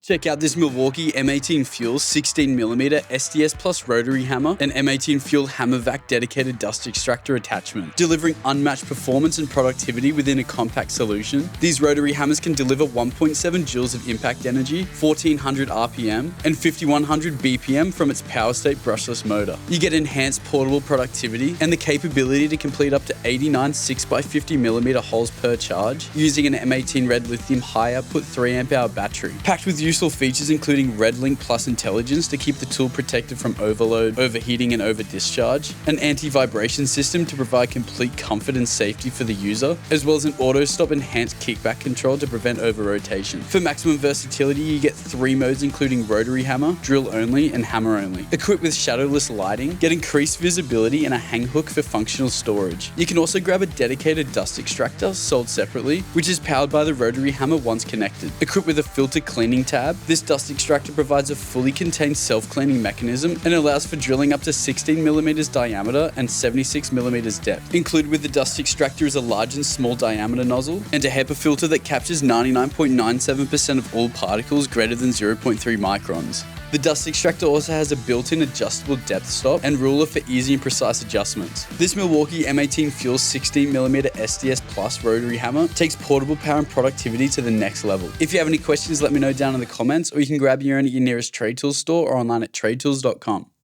Check out this Milwaukee M18 Fuel 16mm SDS plus rotary hammer and M18 Fuel Hammer Vac dedicated dust extractor attachment. Delivering unmatched performance and productivity within a compact solution, these rotary hammers can deliver 1.7 joules of impact energy, 1400 RPM, and 5100 BPM from its power state brushless motor. You get enhanced portable productivity and the capability to complete up to 89 6x50mm holes per charge using an M18 Red lithium high output 3Ah battery. Packed with useful features including RedLink Plus intelligence to keep the tool protected from overload, overheating, and over discharge, an anti-vibration system to provide complete comfort and safety for the user, as well as an auto-stop enhanced kickback control to prevent over-rotation. For maximum versatility, you get 3 modes including rotary hammer, drill only, and hammer only. Equipped with shadowless lighting, get increased visibility and a hang hook for functional storage. You can also grab a dedicated dust extractor, sold separately, which is powered by the rotary hammer once connected. Equipped with a filter cleaning tab, this dust extractor provides a fully contained self-cleaning mechanism and allows for drilling up to 16mm diameter and 76mm depth. Included with the dust extractor is a large and small diameter nozzle and a HEPA filter that captures 99.97% of all particles greater than 0.3 microns. The dust extractor also has a built-in adjustable depth stop and ruler for easy and precise adjustments. This Milwaukee M18 Fuel 16mm SDS Plus rotary hammer takes portable power and productivity to the next level. If you have any questions, let me know down in the comments, or you can grab your own at your nearest trade tools store or online at tradetools.com.